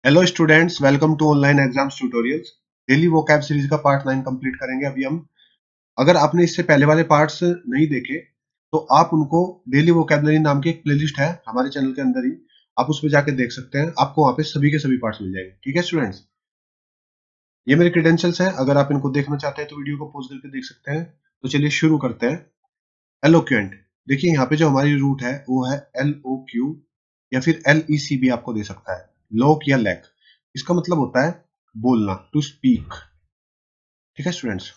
Hello students, welcome to online exams tutorials. Daily vocab series का part 9 complete करेंगे अभी हम। अगर आपने इससे पहले वाले पार्ट्स नहीं देखे तो आप उनको डेली वोकैबलरी नाम की एक प्लेलिस्ट है हमारे चैनल के अंदर ही, आप उसमें जाके देख सकते हैं। आपको वहां पे सभी के सभी पार्ट्स मिल जाएंगे। ठीक है स्टूडेंट्स, ये मेरे क्रेडेंशियल्स हैं। अगर आप इनको देखना चाहते हैं तो वीडियो को पॉज करके देख सकते हैं। तो चलिए शुरू करते हैं। एलोक्वेंट, देखिए यहाँ पे जो हमारी रूट है वो है LOQ या फिर LEC भी आपको दे सकता है, लोक या लैक। इसका मतलब होता है बोलना, टू स्पीक। ठीक है स्टूडेंट्स,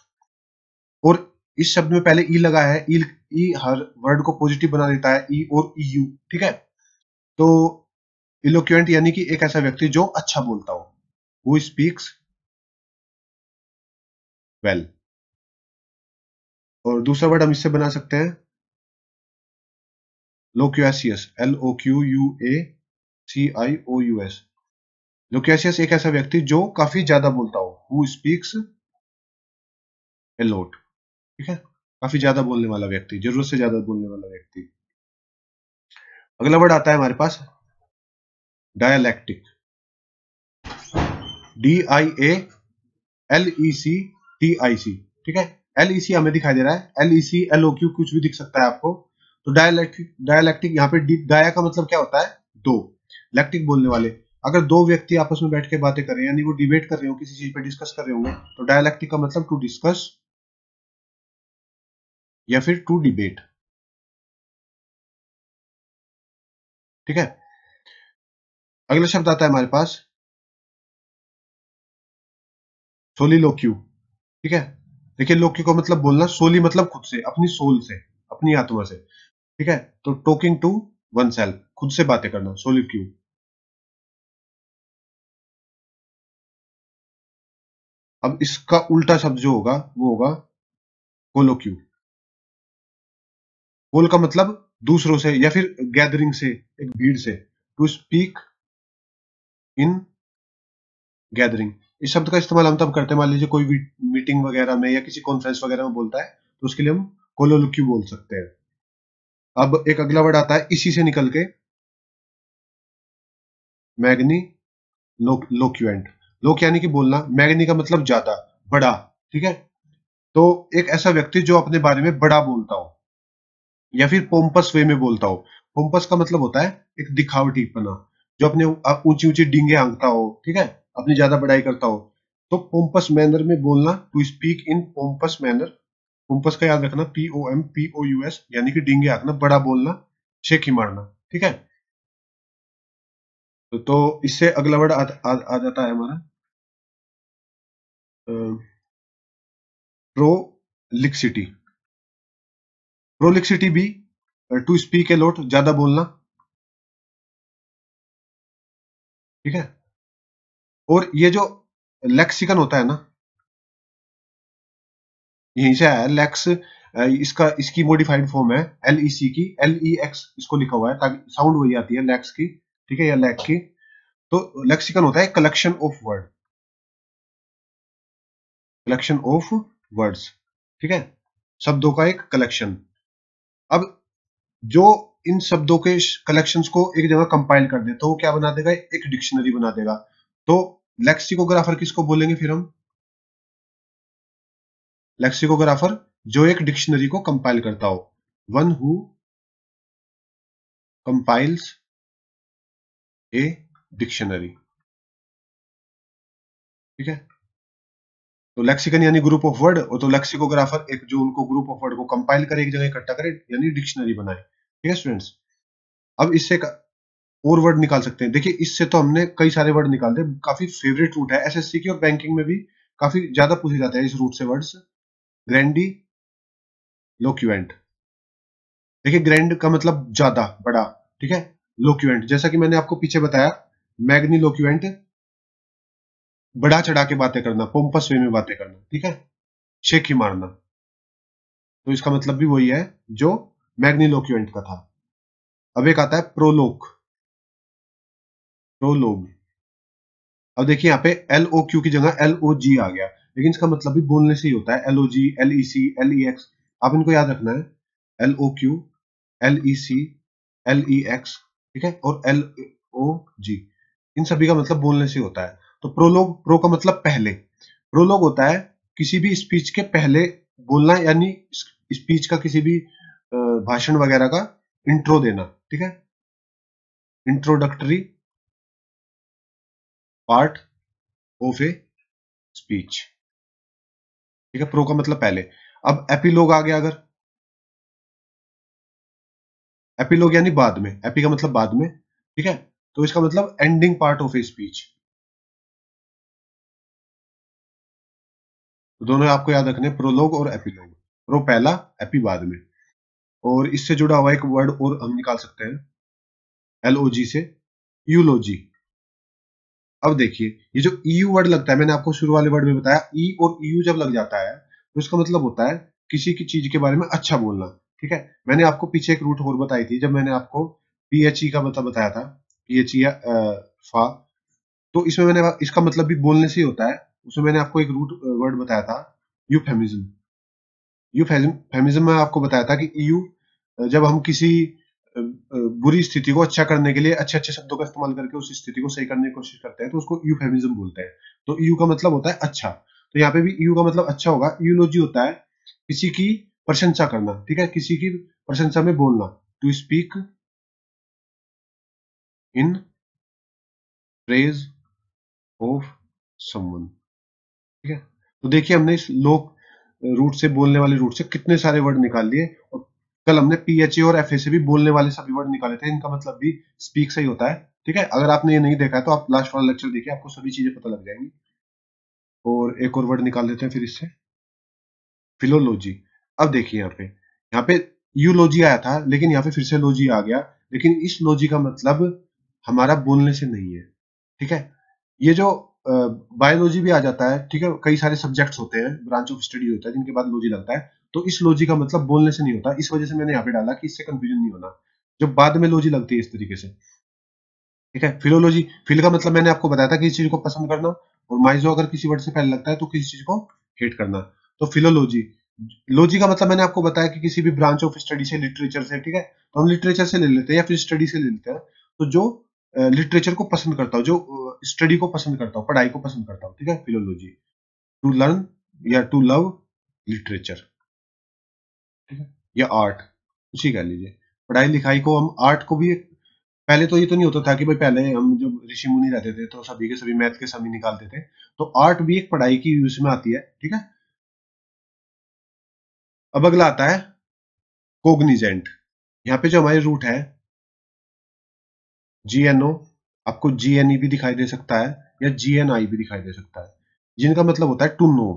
और इस शब्द में पहले ई लगा है। ई हर वर्ड को पॉजिटिव बना देता है, ई और EU। ठीक है, तो इलोक्वेंट यानी कि एक ऐसा व्यक्ति जो अच्छा बोलता हो, हु स्पीक्स वेल। और दूसरा वर्ड हम इससे बना सकते हैं लोक्यूसियस, LOQUACIOUS। लोकेशियस एक ऐसा व्यक्ति जो काफी ज्यादा बोलता हो, हु स्पीक्स ए लॉट। ठीक है, काफी ज्यादा बोलने वाला व्यक्ति, जरूरत से ज्यादा बोलने वाला व्यक्ति। अगला वर्ड आता है हमारे पास डायलैक्टिक, DIALECTIC। ठीक है, LEC हमें दिखाई दे रहा है, LEC LOQ कुछ भी दिख सकता है आपको। तो डायलैक्टिक, डायलैक्टिक यहाँ पे डाया का मतलब क्या होता है, दो। लैक्टिक बोलने वाले, अगर दो व्यक्ति आपस में बैठ के बातें कर रहे हैं, यानी वो डिबेट कर रहे हो, किसी चीज पे डिस्कस कर रहे होंगे, तो डायलैक्टिक का मतलब टू डिस्कस या फिर टू डिबेट। ठीक है, अगला शब्द आता है हमारे पास सोलिलोक्यू। ठीक है, देखिए लोक्यू का मतलब बोलना, सोली मतलब खुद से, अपनी सोल से, अपनी आत्मा से। ठीक है, तो टॉकिंग टू वन सेल्फ, खुद से बातें करना, सोलिक्यू। अब इसका उल्टा शब्द जो होगा वो होगा कोलोक्यू। कोल का मतलब दूसरों से या फिर गैदरिंग से, एक भीड़ से, टू स्पीक इन गैदरिंग। इस शब्द का इस्तेमाल हम तब करते हैं, मान लीजिए कोई मीटिंग वगैरह में या किसी कॉन्फ्रेंस वगैरह में बोलता है, तो उसके लिए हम कोलोक्यू बोल सकते हैं। अब एक अगला वर्ड आता है इसी से निकल के, मैग्नी लोक्यूएंट। लोक यानी कि बोलना, मैग्नी का मतलब ज्यादा, बड़ा। ठीक है, तो एक ऐसा व्यक्ति जो अपने बारे में बड़ा बोलता हो या फिर पोम्पस वे में बोलता हो। पोम्पस का मतलब होता है एक दिखावटीपना, जो अपने ऊंची ऊंची डींगे हाँकता हो। ठीक है, अपनी ज्यादा बड़ाई करता हो। तो पोम्पस मैनर में बोलना, टू स्पीक इन पोम्पस मैनर। पोम्पस का याद रखना, POMPOUS, यानी कि डींगे हाँकना, बड़ा बोलना, शेखी मारना। ठीक है, तो इससे अगला वर्ड आ जाता है हमारा प्रोलिक्सिटी। प्रोलिक्सिटी भी टू स्पीक ए लॉट, ज्यादा बोलना। ठीक है, और ये जो लेक्सिकन होता है ना, यहीं से आया है लेक्स। इसका इसकी मॉडिफाइड फॉर्म है LEC की, LEX इसको लिखा हुआ है ताकि साउंड वही आती है लेक्स की। ठीक है, या लैक की। तो लेक्सिकन होता है collection of word, collection of words. ठीक है, शब्दों का एक कलेक्शन। अब जो इन शब्दों के कलेक्शंस को एक जगह कंपाइल कर दे तो वो क्या बना देगा, एक डिक्शनरी बना देगा। तो लेक्सिकोग्राफर किसको बोलेंगे फिर हम, लेक्सिकोग्राफर जो एक डिक्शनरी को कंपाइल करता हो, one who compiles a dictionary. ठीक है, तो लेक्सिकन यानी ग्रुप ऑफ वर्ड, और तो लेक्सिकोग्राफर एक जो उनको ग्रुप ऑफ वर्ड को कंपाइल करे, एक जगह इकट्ठा करे, यानी डिक्शनरी बनाए। ठीक है स्टूडेंट्स, अब इससे और वर्ड निकाल सकते हैं। देखिए इससे तो हमने कई सारे वर्ड निकाल दिए, काफी फेवरेट रूट है SSC की, और बैंकिंग में भी काफी ज्यादा पूछे जाते हैं इस रूट से वर्ड्स। ग्रैंडी लोक्यूएंट, देखिए ग्रैंड का मतलब ज्यादा, बड़ा। ठीक है, लोक्यूएंट जैसा कि मैंने आपको पीछे बताया, मैग्नी लोक्यूएंट, बढ़ा चढ़ा के बातें करना, पोम्पस वे में बातें करना। ठीक है, शेखी मारना, तो इसका मतलब भी वही है जो मैग्निलोक्वेंट का था। अब एक आता है प्रोलोक, प्रोलोग। अब देखिए यहाँ पे LOQ की जगह LOG आ गया, लेकिन इसका मतलब भी बोलने से ही होता है, LOG LEC LEX। आप इनको याद रखना है, LOQ LEC LEX। ठीक है, और LOG। इन सभी का मतलब बोलने से होता है। तो प्रोलोग, प्रो का मतलब पहले, प्रोलोग होता है किसी भी स्पीच के पहले बोलना, यानी स्पीच का किसी भी भाषण वगैरह का इंट्रो देना, ठीक है, introductory part of a speech, ठीक है। प्रो का मतलब पहले। अब एपिलोग आ गया अगर, एपिलोग यानी बाद में, एपी का मतलब बाद में, ठीक है। तो इसका मतलब ending part of a speech. तो दोनों आपको याद रखने, प्रोलोग और एपिलोग। प्रो पहला, एपी बाद में। और इससे जुड़ा हुआ एक वर्ड और हम निकाल सकते हैं एलओजी से, यूलोजी। अब देखिए, ये जो ईयू वर्ड लगता है, मैंने आपको शुरू वाले वर्ड में बताया, ई और ईयू जब लग जाता है तो इसका मतलब होता है किसी की चीज के बारे में अच्छा बोलना, ठीक है। मैंने आपको पीछे एक रूट और बताई थी, जब मैंने आपको पीएचई का मतलब बताया था, पीएचई या फा। तो इसमें मैंने इसका मतलब भी बोलने से ही होता है। उसमें मैंने आपको एक रूट वर्ड बताया था, यूफेमिज्म। यूफेमिज्म में आपको बताया था कि ईयू, जब हम किसी बुरी स्थिति को अच्छा करने के लिए अच्छे अच्छे शब्दों का इस्तेमाल करके उस स्थिति को सही करने की कोशिश करते हैं, तो उसको यूफेमिज्म बोलते हैं। तो ईयू का मतलब होता है अच्छा। तो यहाँ पे भी ईयू का मतलब अच्छा होगा। यूलोजी होता है किसी की प्रशंसा करना, ठीक है, किसी की प्रशंसा में बोलना, to speak in praise of someone, ठीक है। तो देखिए, हमने इस लोक रूट से, बोलने वाले रूट से कितने सारे वर्ड निकाल लिए। और कल हमने पीएचए और एफए से भी बोलने वाले सभी वर्ड निकाले थे, इनका मतलब भी स्पीक से ही होता है, ठीक है। अगर आपने ये नहीं देखा है तो आप लास्ट वाला लेक्चर देखिए, आपको सभी चीजें पता लग जाएंगी। और एक और वर्ड निकाल लेते हैं फिर इससे, फिलोलॉजी। अब देखिए, यहाँ पे यूलॉजी आया था, लेकिन यहाँ पे फिर से लॉजी आ गया। लेकिन इस लॉजी का मतलब हमारा बोलने से नहीं है, ठीक है। ये जो बायोलॉजी भी आ जाता है, ठीक है, कई सारे सब्जेक्ट्स होते हैं, ब्रांच ऑफ स्टडी होता है जिनके बाद लॉजी लगता है। तो इस लॉजी का मतलब बोलने से नहीं होता, इस वजह से मैंने यहाँ पे डाला कि इससे कंफ्यूजन नहीं होना, जब बाद में लॉजी लगती है इस तरीके से, ठीक है। फिलोलॉजी, फिल का मतलब मैंने आपको बताया था किसी चीज को पसंद करना, और माइजो अगर किसी वर्ड से पहले लगता है तो किसी चीज को हेट करना। तो फिलोलॉजी, लॉजी का मतलब मैंने आपको बताया कि किसी भी ब्रांच ऑफ स्टडी से, लिटरेचर से, ठीक है। तो हम लिटरेचर से ले लेते हैं या फिर स्टडी से ले लेते हैं। तो जो लिटरेचर को पसंद करता हो, जो स्टडी को पसंद करता हो, पढ़ाई को पसंद करता हो, ठीक है, फिलोलॉजी। टू लर्न या टू लव लिटरेचर, ठीक है, या आर्ट, उसी कह लीजिए। पढ़ाई लिखाई को हम आर्ट को भी, पहले तो ये तो नहीं होता था कि भाई, पहले हम जब ऋषि मुनि रहते थे तो सभी के सभी मैथ के समी निकालते थे। तो आर्ट भी एक पढ़ाई की यूज में आती है, ठीक है। अब अगला आता है कोग्निजेंट। यहाँ पे जो हमारे रूट है जीएनओ, आपको जीएनई भी दिखाई दे सकता है या जीएनआई भी दिखाई दे सकता है, जिनका मतलब होता है टू नो,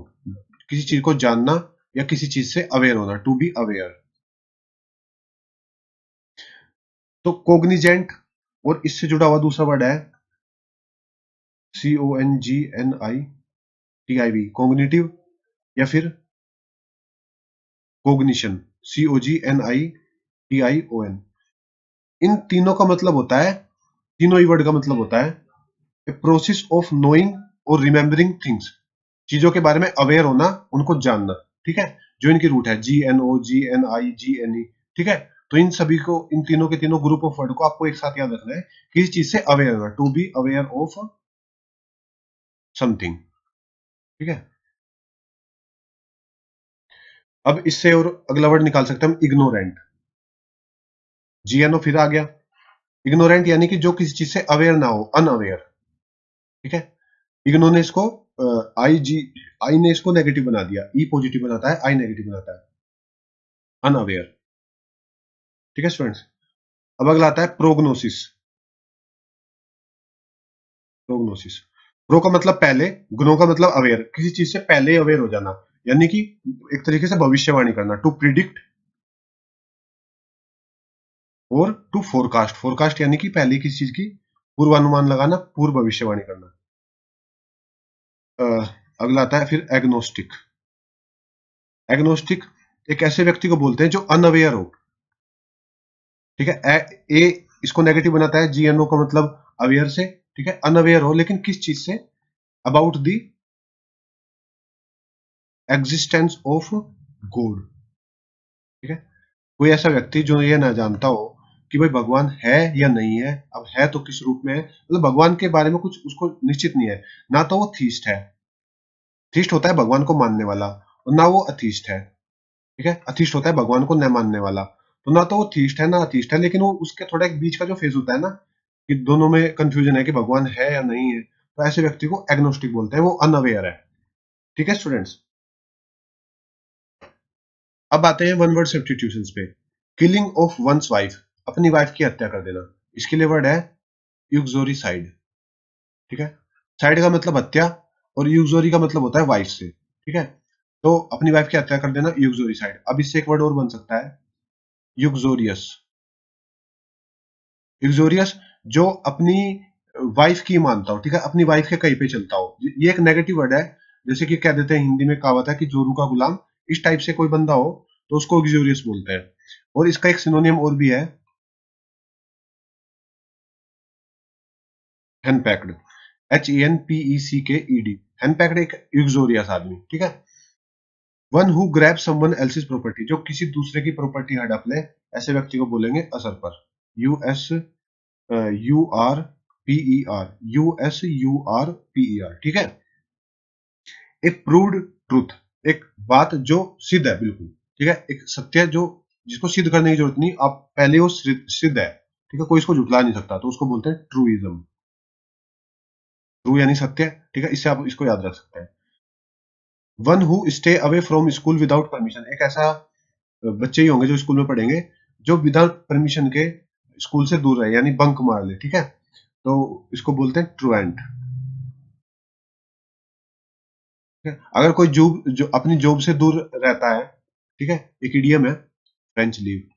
किसी चीज को जानना या किसी चीज से अवेयर होना, टू बी अवेयर। तो कोग्निजेंट और इससे जुड़ा हुआ दूसरा वर्ड है CONGNITIV, कॉग्निटिव, या फिर कोग्निशन, COGNITION। इन तीनों का मतलब होता है, तीनों ही वर्ड का मतलब होता है ए प्रोसेस ऑफ नोइंग और रिमेम्बरिंग थिंग्स, चीजों के बारे में अवेयर होना, उनको जानना, ठीक है। जो इनकी रूट है GNO GNI GNE, ठीक है। तो इन सभी को, इन तीनों के तीनों ग्रुप ऑफ वर्ड को आपको एक साथ याद रखना है, किसी चीज से अवेयर होना, to be aware of something, ठीक है। अब इससे और अगला वर्ड निकाल सकते हैं हम, इग्नोरेंट। GNO फिर आ गया, इग्नोरेंट यानी कि जो किसी चीज से अवेयर ना हो, अनअवेयर, ठीक है। इग्नो ने इसको आई जी, आई ने इसको नेगेटिव बना दिया, ई पॉजिटिव बनाता है, आई नेगेटिव बनाता है, अनअवेयर, ठीक है स्टूडेंट्स। अब अगला आता है प्रोग्नोसिस। प्रोग्नोसिस, प्रो का मतलब पहले, ग्नो का मतलब अवेयर, किसी चीज से पहले अवेयर हो जाना, यानी कि एक तरीके से भविष्यवाणी करना, टू प्रिडिक्ट और टू फोरकास्ट। फोरकास्ट यानी कि पहले किसी चीज की पूर्वानुमान लगाना, पूर्व भविष्यवाणी करना। अगला आता है फिर एग्नोस्टिक। एग्नोस्टिक एक ऐसे व्यक्ति को बोलते हैं जो अनअवेयर हो, ठीक है। ए इसको नेगेटिव बनाता है, जीएनओ का मतलब अवेयर से, ठीक है, अनअवेयर हो लेकिन किस चीज से, about the existence of God, ठीक है। कोई ऐसा व्यक्ति जो ये ना जानता हो कि भाई भगवान है या नहीं है। अब है तो किस रूप में है, मतलब भगवान के बारे में कुछ उसको निश्चित नहीं है। ना तो वो थीस्ट है, थीस्ट होता है भगवान को मानने वाला, और ना वो अथीस्ट है। ठीक है, अथीस्ट होता है भगवान को न मानने वाला। तो ना तो वो थीस्ट है ना अथीस्ट है, लेकिन वो उसके थोड़ा एक बीच का जो फेज होता है ना, कि दोनों में कंफ्यूजन है कि भगवान है या नहीं है, तो ऐसे व्यक्ति को एग्नोस्टिक बोलते हैं, वो अनअवेयर है। ठीक है स्टूडेंट्स। अब आते हैं वन वर्ड सब्स्टिट्यूशंस पे। किलिंग ऑफ वंस वाइफ, अपनी वाइफ की हत्या कर देना, इसके लिए वर्ड है यूक्सोरिसाइड। ठीक है, साइड का मतलब हत्या, और यूक्सोरी का मतलब होता है वाइफ से। ठीक है, तो अपनी वाइफ की हत्या कर देना यूक्सोरिसाइड। अब इससे एक वर्ड और बन सकता है यूक्सोरियस। यूक्सोरियस, जो अपनी वाइफ की मानता हो, ठीक है, अपनी वाइफ के कहीं पे चलता हो, ये एक नेगेटिव वर्ड है। जैसे कि कह देते हैं हिंदी में कहावत है कि जोरू का गुलाम, इस टाइप से कोई बंदा हो तो उसको यूक्सोरियस बोलते हैं। और इसका एक सिनोनियम और भी है, हेनपैक्ड, HENPECKED। हेनपैक्ड एक यूक्सोरियस आदमी। ठीक है, one who grab someone else's property, जो किसी दूसरे की प्रॉपर्टी हड़प ले, ऐसे व्यक्ति को बोलेंगे असरपर। US URPER, USURPER। ठीक है, एक प्रूव्ड ट्रूथ, एक बात जो सिद्ध है बिल्कुल। ठीक है, एक सत्य जो जिसको सिद्ध करने की जरूरत नहीं, आप पहले वो सिद्ध है। ठीक है, कोई इसको झुठला नहीं सकता, तो उसको बोलते हैं ट्रूइज्म। ट्रू यानी सत्य। ठीक है, इससे आप इसको याद रख सकते हैं। One who stay away from school without permission, एक ऐसा बच्चे ही होंगे जो स्कूल में पढ़ेंगे जो विदाउट परमिशन के स्कूल से दूर रहे, यानी बंक मार ले। ठीक है, तो इसको बोलते हैं ट्रूएंट। अगर कोई जॉब जो अपनी जॉब से दूर रहता है, ठीक है, एक इडियम है फ्रेंच लीव।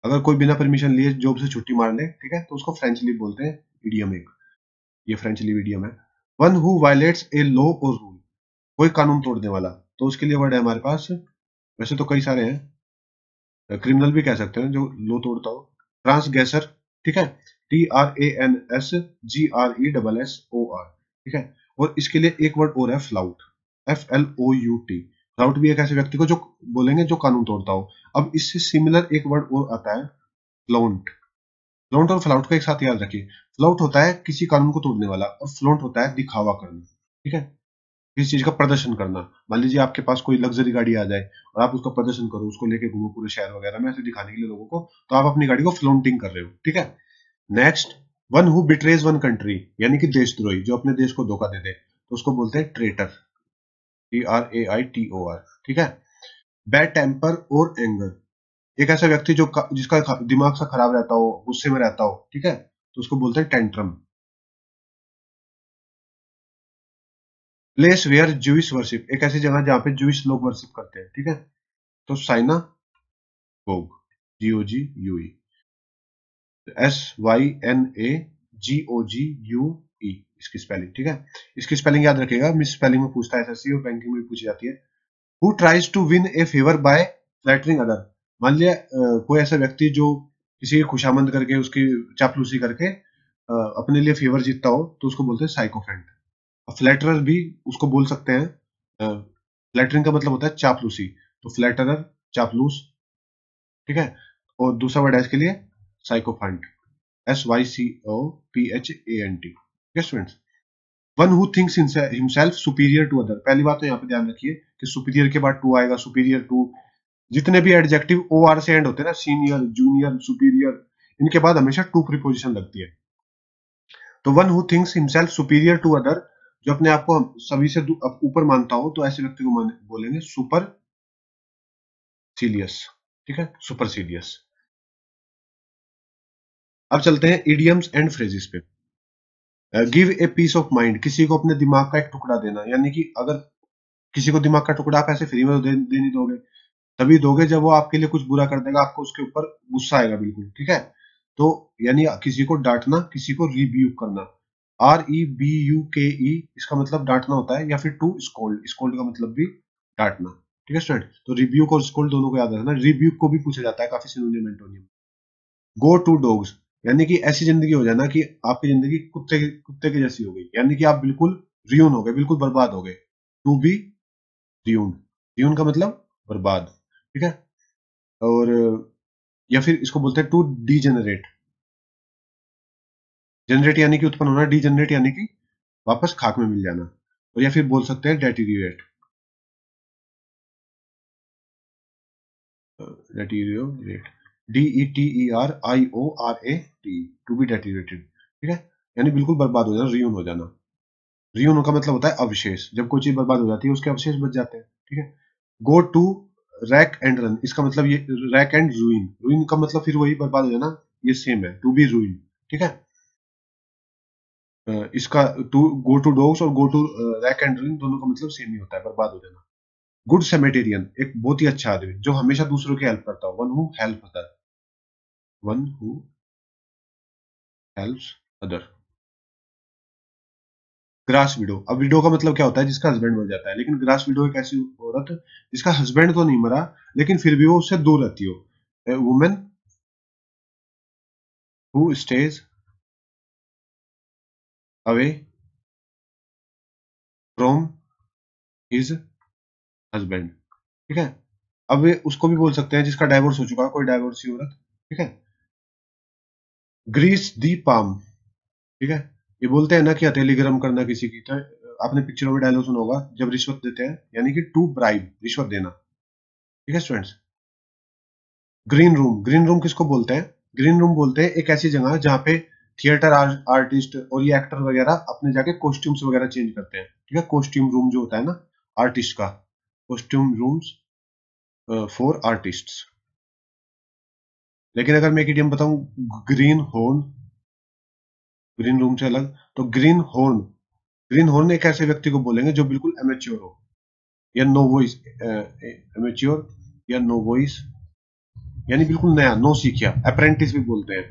अगर कोई बिना परमिशन लिए जॉब से छुट्टी मार ले, ठीक है, तो उसको फ्रेंच लीव बोलते हैं, इडियम एक। ये फ्रेंच लीव इडियम है। One who violets a law और रूल, कोई कानून तोड़ने वाला, तो उसके लिए वर्ड है हमारे पास, वैसे तो कई सारे हैं, क्रिमिनल भी कह सकते हैं जो लो तोड़ता हो, ट्रांसग्रेसर। ठीक है, TRANSGRESSOR। ठीक है, और इसके लिए एक वर्ड और है फ्लाउट, FLOUT। फ्लाउट भी एक ऐसे व्यक्ति को जो बोलेंगे जो कानून तोड़ता हो। अब इससे सिमिलर एक वर्ड और आता है फ्लॉन्ट। फ्लॉन्ट और फ्लाउट को एक साथ याद रखिए। फ्लाउट होता है किसी कानून को तोड़ने वाला, और फ्लॉन्ट होता है दिखावा करना। ठीक है, किसी चीज का प्रदर्शन करना। मान लीजिए आपके पास कोई लग्जरी गाड़ी आ जाए और आप उसका प्रदर्शन करो, उसको लेके घूमो पूरे शहर वगैरह में ऐसे दिखाने के लिए लोगों को, तो आप अपनी गाड़ी को फ्लोटिंग कर रहे हो। ठीक है, next, one who betrays one country, यानी कि देशद्रोही, जो अपने देश को धोखा दे दे, तो उसको बोलते हैं ट्रेटर, TRAITOR। ठीक है, बैड टेम्पर और एंगर, एक ऐसा व्यक्ति जो जिसका दिमाग सा खराब रहता हो, गुस्से में रहता हो, ठीक है, तो उसको बोलते हैं tantrum. Place where Jewish worship, एक ऐसी जगह जहाँ पे जूइश लोग वर्शिप करते हैं। ठीक है, तो साइना गोग, GOGUE, SYNAGOGUE इसकी स्पेलिंग। ठीक है, इसकी स्पेलिंग याद रखिएगा, मिस स्पेलिंग में पूछता है SSC और बैंकिंग में पूछी जाती है। Who tries to win a favour by flattering other, मान लिया कोई ऐसा व्यक्ति जो किसी की खुशामंद करके, उसकी चापलूसी करके अपने लिए फेवर जीतता हो, तो उसको बोलते हैं साइकोफेंट। फ्लैटरर भी उसको बोल सकते हैं। फ्लैटरिंग का मतलब होता है चापलूसी, तो फ्लैटरर, चापलूस। ठीक है, और दूसरा वर्ड है इसके लिए साइकोफेंट, SYCOPHANT। ठीक है students. One who thinks himself superior to other, पहली बात तो यहाँ पे ध्यान रखिए कि सुपीरियर के बाद टू आएगा, सुपीरियर टू। जितने भी एडजेक्टिव OR से एंड होते हैं ना, सीनियर, जूनियर, सुपीरियर, इनके बाद हमेशा टू प्रीपोजिशन लगती है। तो one who thinks himself superior to other, जो अपने आप को सभी से ऊपर मानता हो, तो ऐसे व्यक्ति को बोलेंगे सुपर सीलियस। ठीक है, सुपर सीलियस। अब चलते हैं इडियम्स एंड फ्रेजेस पे। Give a piece of mind, किसी को अपने दिमाग का एक टुकड़ा देना, यानी कि अगर किसी को दिमाग का टुकड़ा आप ऐसे फ्री में तो दे नहीं दोगे, तभी दोगे जब वो आपके लिए कुछ बुरा कर देगा, आपको उसके ऊपर गुस्सा आएगा बिल्कुल। ठीक है, तो यानी किसी को डांटना, किसी को रिब्यूक करना, REBUKE, इसका मतलब डांटना होता है, या फिर टू स्कोल्ड, स्कोल्ड का मतलब भी डांटना। ठीक है स्टूडेंट, तो रिब्यूक और स्कोल्ड दोनों को याद रखना। रिब्यूक को भी पूछा जाता है काफी synonym antonym. Go to dogs, यानी कि ऐसी जिंदगी हो जाना कि आपकी जिंदगी कुत्ते की जैसी हो गई, यानी कि आप बिल्कुल रियून हो गए, बिल्कुल बर्बाद हो गए। टू बी रियून, रियून का मतलब बर्बाद। ठीक है, और या फिर इसको बोलते हैं टू डीजेनरेट। जनरेट यानी कि उत्पन्न होना, डीजेनरेट यानी कि वापस खाक में मिल जाना, और या फिर बोल सकते हैं डेटीरिएट। डेटीरिएट, DETERIORAT, टू बी डेटीरिएटेड, ठीक है, यानी बिल्कुल बर्बाद हो जाना, रियून हो जाना। रियून का मतलब होता है अवशेष, जब कोई चीज बर्बाद हो जाती है उसके अवशेष बच जाते हैं, ठीक है। Go to rack and run, इसका मतलब ये रैक एंड रूइन, रूइन का मतलब फिर वही बर्बाद हो जाना, ये सेम है, टू बी रूइन, ठीक है। इसका टू गो टू डॉग्स और go to rack and ruin दोनों का मतलब सेम ही होता है, बर्बाद हो जाना। गुड सेमेटेरियन, एक बहुत ही अच्छा आदमी जो हमेशा दूसरों की हेल्प करता हो, one who help other, one who helps other. Grass window, अब विडो का मतलब क्या होता है, जिसका हस्बैंड मर जाता है, लेकिन ग्रास विडो एक ऐसी औरत जिसका हस्बैंड तो नहीं मरा लेकिन फिर भी वो उससे दूर रहती हो, women who stays away from his husband, ठीक है। अब उसको भी बोल सकते हैं जिसका डाइवोर्स हो चुका है, कोई डाइवोर्सी औरत, ठीक है। ग्रीस दी पाम, ठीक है, ये बोलते हैं ना कि हथेली गर्म करना किसी की, तो आपने पिक्चरों में डायलॉग सुना होगा जब रिश्वत देते हैं, यानी कि टू ब्राइब, रिश्वत देना, ठीक है students. Green room, green room किसको बोलते हैं, ग्रीन रूम बोलते हैं एक ऐसी जगह जहाँ पे थिएटर आर्टिस्ट और ये एक्टर वगैरह अपने जाके कॉस्ट्यूम्स वगैरह चेंज करते हैं, ठीक है। कॉस्ट्यूम रूम जो होता है ना आर्टिस्ट का, कॉस्ट्यूम रूम्स फॉर आर्टिस्ट्स। लेकिन अगर मैं एक इडियम बताऊं, ग्रीन हॉर्न, ग्रीन रूम से अलग, तो ग्रीन हॉर्न, ग्रीन हॉर्न एक ऐसे व्यक्ति को बोलेंगे जो बिल्कुल एमेच्योर हो या नोवोइस, एमेच्योर या नोवोइस यानी बिल्कुल नया, नो सीखिया, अप्रेंटिस भी बोलते हैं,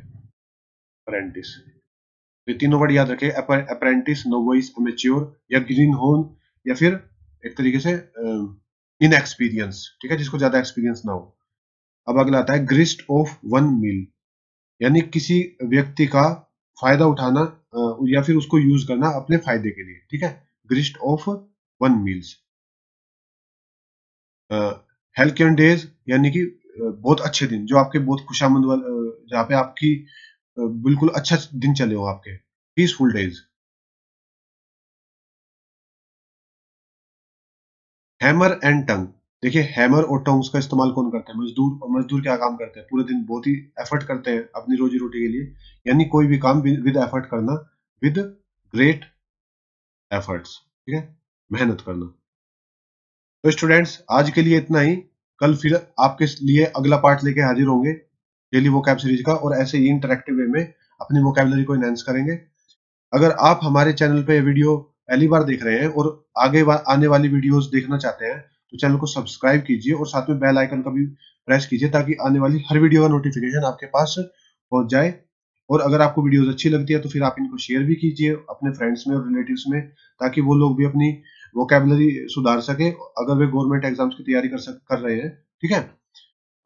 अप्रेंटिस। ये तीनों वर्ड याद रखें, अप्रेंटिस, नोवोइस, एमेच्योर या ग्रीन हॉर्न, या फिर एक तरीके से इनएक्सपीरियंस, ठीक है, जिसको ज्यादा एक्सपीरियंस ना हो। अब अगला आता है ग्रिस्ट ऑफ वन मील, यानी किसी व्यक्ति का फायदा उठाना या फिर उसको यूज करना अपने फायदे के लिए, ठीक है। ग्रिस्ट ऑफ वन मील्स। हेल्कियन डेज यानी कि बहुत अच्छे दिन, जो आपके बहुत खुशामंद जहाँ पे आपकी बिल्कुल अच्छा दिन चले हो आपके, peaceful days. Hammer and tongue, देखिए हैमर और टंग्स का इस्तेमाल कौन करते हैं, मजदूर, और मजदूर क्या काम करते हैं, पूरे दिन बहुत ही एफर्ट करते हैं अपनी रोजी रोटी के लिए, यानी कोई भी काम विद एफर्ट करना, विद ग्रेट एफर्ट्स, ठीक है, मेहनत करना। तो स्टूडेंट्स आज के लिए इतना ही, कल फिर आपके लिए अगला पार्ट लेके हाजिर होंगे डेली वोकैब सीरीज का, और ऐसे ही इंटरेक्टिव वे में अपनी वोकैबलरी को एनहांस करेंगे। अगर आप हमारे चैनल पे वीडियो पहली बार देख रहे हैं और आगे आने वाली वीडियोस देखना चाहते हैं, तो चैनल को सब्सक्राइब कीजिए और साथ में बेल आइकन का भी प्रेस कीजिए, ताकि आने वाली हर वीडियो का नोटिफिकेशन आपके पास पहुंच जाए। और अगर आपको वीडियोस अच्छी लगती है तो फिर आप इनको शेयर भी कीजिए अपने फ्रेंड्स में और रिलेटिव्स में, ताकि वो लोग भी अपनी वोकेबलरी सुधार सके अगर वे गवर्नमेंट एग्जाम्स की तैयारी कर रहे हैं, ठीक है।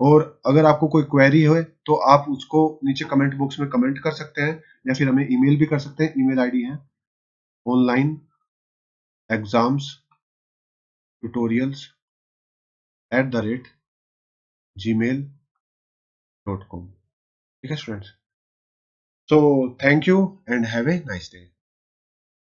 और अगर आपको कोई क्वेरी हो तो आप उसको नीचे कमेंट बॉक्स में कमेंट कर सकते हैं, या फिर हमें ईमेल भी कर सकते हैं। ईमेल आईडी है ऑनलाइन एग्जाम्स ट्यूटोरियल्स @gmail.com, ठीक है students. So thank you and have a nice day.